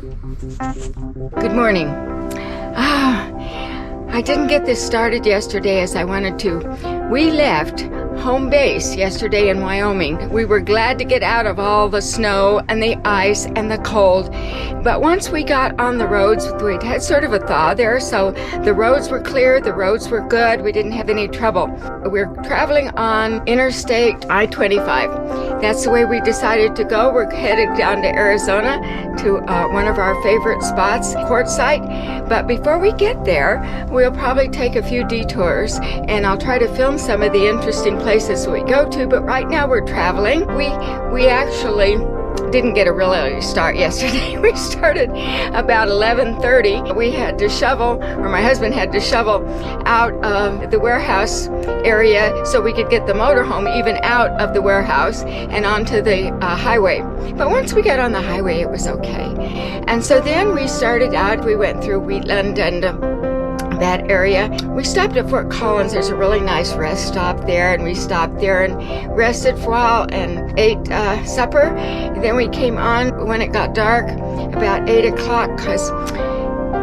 Good morning. I didn't get this started yesterday as I wanted to. We left home base yesterday in Wyoming. We were glad to get out of all the snow and the ice and the cold. But once we got on the roads, we had sort of a thaw there, so the roads were clear, the roads were good, we didn't have any trouble. We're traveling on Interstate I-25. That's the way we decided to go. We're headed down to Arizona to one of our favorite spots, Quartzsite. But before we get there, we'll probably take a few detours, and I'll try to film some of the interesting places we go to. But right now we're traveling. We actually didn't get a real early start yesterday. We started about 11:30. We had to shovel, or my husband had to shovel out of the warehouse area so we could get the motorhome even out of the warehouse and onto the highway. But once we got on the highway, it was okay. And so then we started out, we went through Wheatland and that area. We stopped at Fort Collins. There's a really nice rest stop there, and we stopped there and rested for a while and ate supper. And then we came on when it got dark, about 8 o'clock, because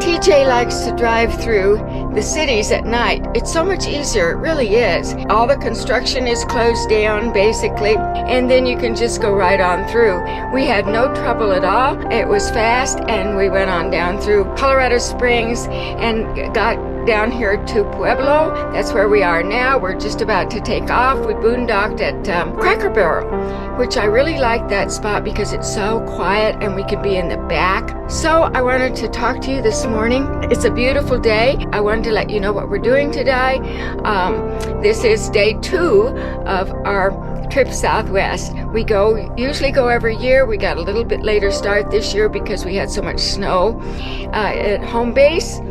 TJ likes to drive through the cities at night. It's so much easier, it really is. All the construction is closed down, basically, and then you can just go right on through. We had no trouble at all. It was fast, and we went on down through Colorado Springs and got down here to Pueblo. That's where we are now. We're just about to take off. We boondocked at Cracker Barrel, which I really like that spot because it's so quiet and we can be in the back. So I wanted to talk to you this morning. It's a beautiful day. I wanted to let you know what we're doing today. This is day 2 of our trip southwest. We usually go every year. We got a little bit later start this year because we had so much snow at home base.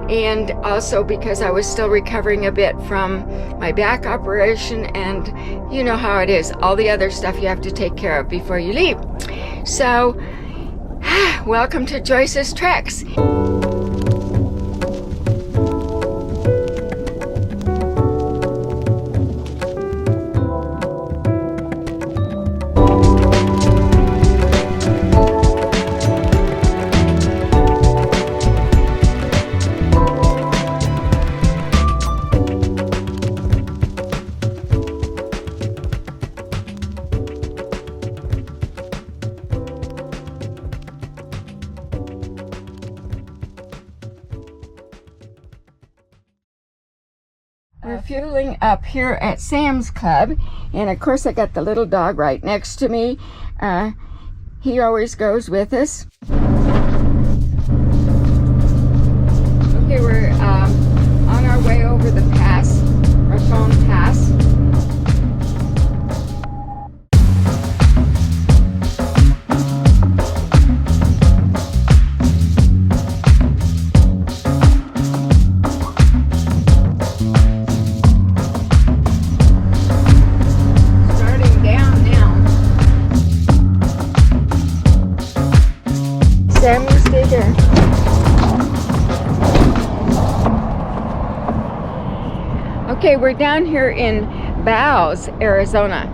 And also because I was still recovering a bit from my back operation, and you know how it is, all the other stuff you have to take care of before you leave. So, welcome to Joyce's Treks. We're fueling up here at Sam's Club, and of course I got the little dog right next to me. He always goes with us. Okay, we're on our way over the pass, our phone pass. Sam, you stay there. Okay, we're down here in Bowes, Arizona,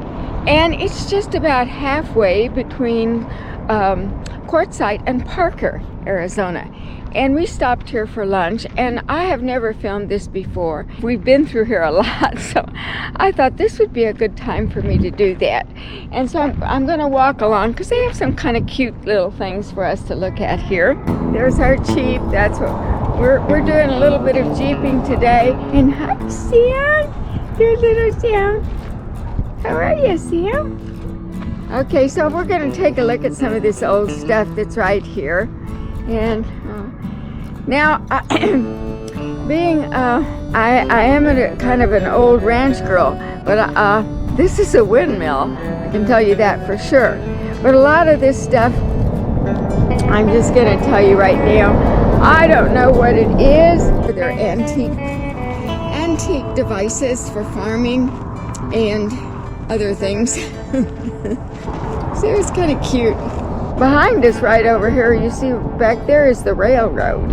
and it's just about halfway between Quartzsite and Parker, Arizona. And we stopped here for lunch, and I have never filmed this before. We've been through here a lot, so I thought this would be a good time for me to do that. And so I'm going to walk along because they have some kind of cute little things for us to look at here. There's our Jeep. That's what we're doing, a little bit of Jeeping today. And hi, Sam. There's little Sam. How are you, Sam? Okay, so we're going to take a look at some of this old stuff that's right here. And now, being I am a kind of an old ranch girl, but this is a windmill. I can tell you that for sure. But a lot of this stuff, I'm just going to tell you right now, I don't know what it is. They're antique devices for farming and other things. So it's kind of cute. Behind us right over here, you see back there is the railroad.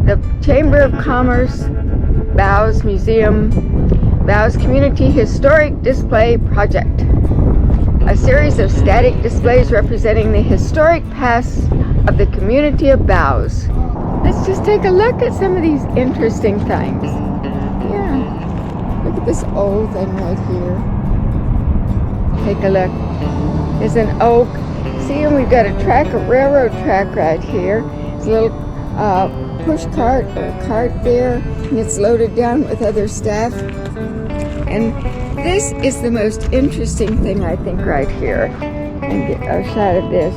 The Chamber of Commerce, Bowes Museum, Bowes Community Historic Display Project. A series of static displays representing the historic past of the community of Bows. Let's just take a look at some of these interesting things. Yeah, look at this old thing right here. Take a look. There's an oak. See, and we've got a railroad track right here. There's a little push cart or cart there, and it's loaded down with other stuff. And this is the most interesting thing, I think, right here. And get a shot of this,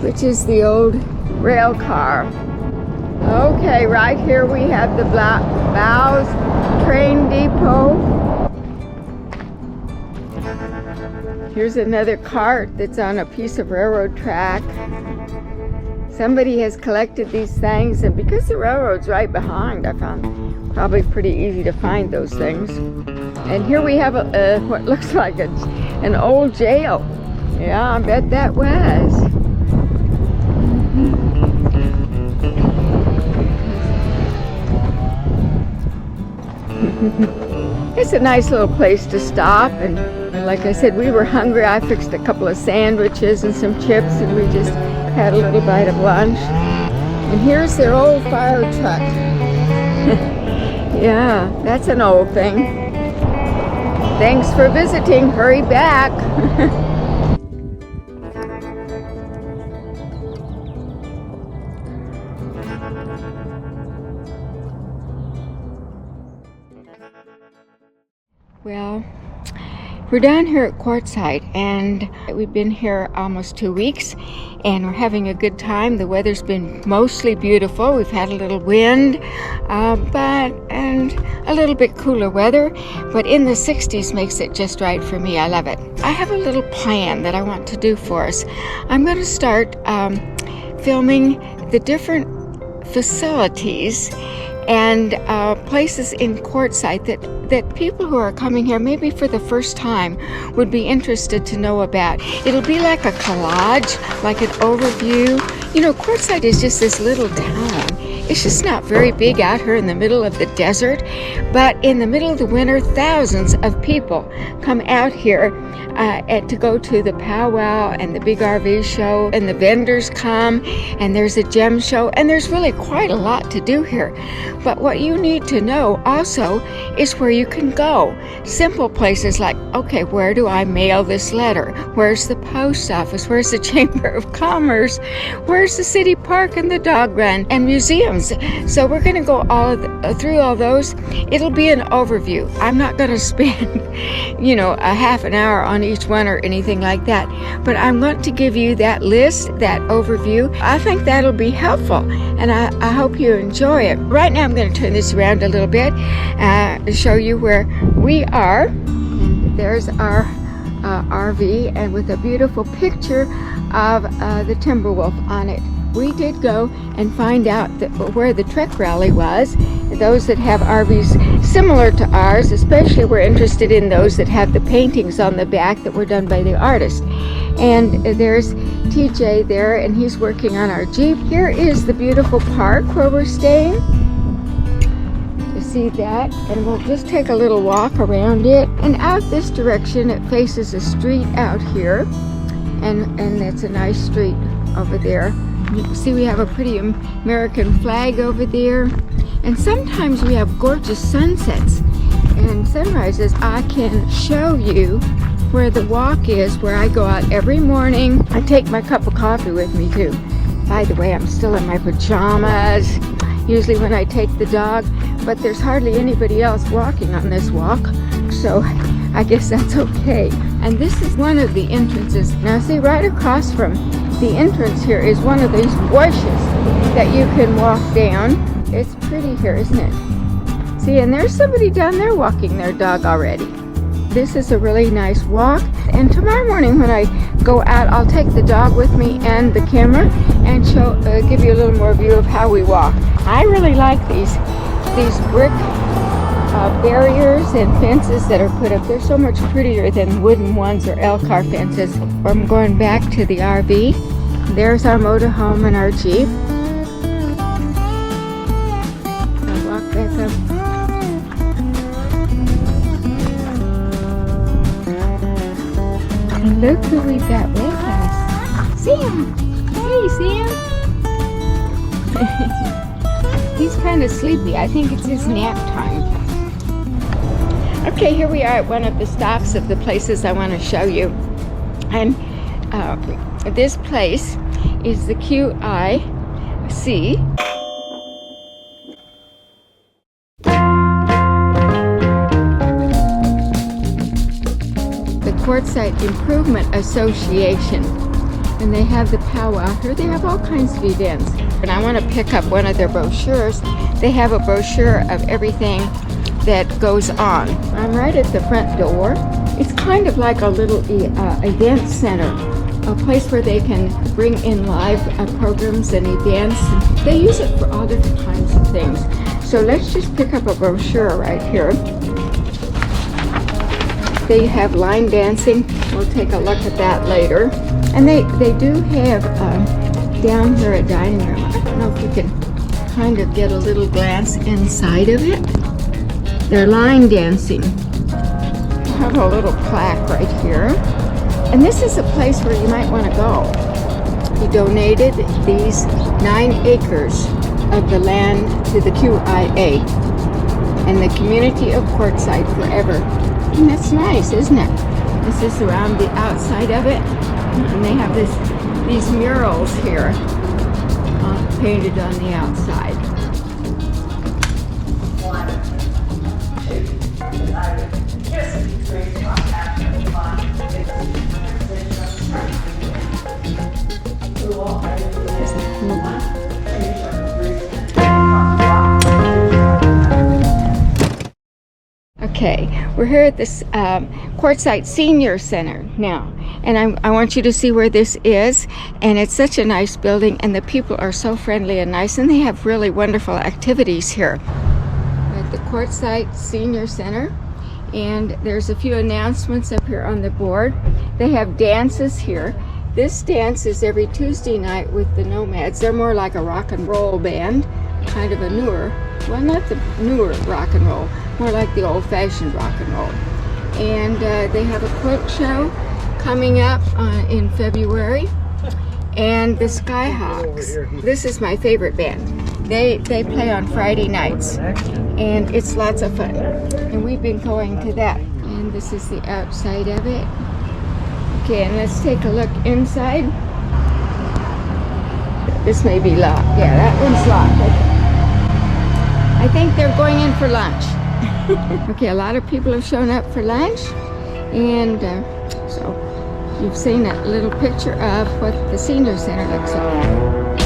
which is the old rail car. Okay, right here we have the Bows train depot. Here's another cart that's on a piece of railroad track. Somebody has collected these things, and because the railroad's right behind, I found probably pretty easy to find those things. And here we have what looks like an old jail. Yeah, I bet that was. It's a nice little place to stop, and like I said, we were hungry. I fixed a couple of sandwiches and some chips, and we just had a little bite of lunch. And here's their old fire truck. Yeah, that's an old thing. Thanks for visiting. Hurry back. Well, we're down here at Quartzsite, and we've been here almost 2 weeks, and we're having a good time. The weather's been mostly beautiful. We've had a little wind, and a little bit cooler weather, but in the 60s makes it just right for me. I love it. I have a little plan that I want to do for us. I'm going to start filming the different facilities and places in Quartzsite that people who are coming here maybe for the first time would be interested to know about. It'll be like a collage, like an overview. You know, Quartzsite is just this little town. It's just not very big out here in the middle of the desert, but in the middle of the winter, thousands of people come out here to go to the powwow and the big RV show, and the vendors come, and there's a gem show, and there's really quite a lot to do here. But what you need to know also is where you can go. Simple places like, okay, where do I mail this letter? Where's the post office? Where's the Chamber of Commerce? Where's the city park and the dog run and museums? So we're going to go through all those. It'll be an overview. I'm not going to spend, a half an hour on each one or anything like that. But I'm going to give you that list, that overview. I think that'll be helpful, and I hope you enjoy it. Right now I'm going to turn this around a little bit to show you where we are. And there's our RV, and with a beautiful picture of the Timberwolf on it. We did go and find out where the Trek rally was. Those that have RVs similar to ours, especially we're interested in those that have the paintings on the back that were done by the artist. And there's TJ there, and he's working on our Jeep. Here is the beautiful park where we're staying. You see that? And we'll just take a little walk around it. And out this direction, it faces a street out here. And it's a nice street over there. You can see we have a pretty American flag over there. And sometimes we have gorgeous sunsets and sunrises. I can show you where the walk is, where I go out every morning. I take my cup of coffee with me too. By the way, I'm still in my pajamas, usually when I take the dog, but there's hardly anybody else walking on this walk, so I guess that's okay. And this is one of the entrances. Now see, right across from the entrance here is one of these bushes that you can walk down. It's pretty here, isn't it? See, and there's somebody down there walking their dog already. This is a really nice walk. And tomorrow morning when I go out, I'll take the dog with me and the camera and give you a little more view of how we walk. I really like these brick barriers and fences that are put up. They're so much prettier than wooden ones or Elcar fences. I'm going back to the RV. There's our motorhome and our Jeep. I'll walk back up. And look who we've got with us. See him. Hey, Sam. He's kind of sleepy. I think it's his nap time. Okay, here we are at one of the stops of the places I want to show you. And this place is the QIC. The Quartzsite Improvement Association. And they have the powwow here. They have all kinds of events. And I want to pick up one of their brochures. They have a brochure of everything that goes on. I'm right at the front door. It's kind of like a little event center, a place where they can bring in live programs and events. They use it for all different kinds of things. So let's just pick up a brochure right here. They have line dancing. We'll take a look at that later. And they do have down here a dining room. I don't know if you can kind of get a little glance inside of it. They're line dancing. I have a little plaque right here. And this is a place where you might want to go. He donated these 9 acres of the land to the QIA and the community of Quartzsite forever. And that's nice, isn't it? This is around the outside of it. And they have these murals here painted on the outside. Okay, we're here at this Quartzsite Senior Center now, and I want you to see where this is. And it's such a nice building, and the people are so friendly and nice, and they have really wonderful activities here at the Quartzsite Senior Center. And there's a few announcements up here on the board. They have dances here. This dance is every Tuesday night with the Nomads. They're more like a rock and roll band, kind of a newer, well, not the newer rock and roll, more like the old-fashioned rock and roll. And they have a quilt show coming up in February. And the Skyhawks. This is my favorite band. They play on Friday nights, and it's lots of fun. And we've been going to that. And this is the outside of it. Okay, and let's take a look inside. This may be locked. Yeah, that one's locked. Okay. I think they're going in for lunch. Okay, a lot of people have shown up for lunch, and so you've seen that little picture of what the senior center looks like.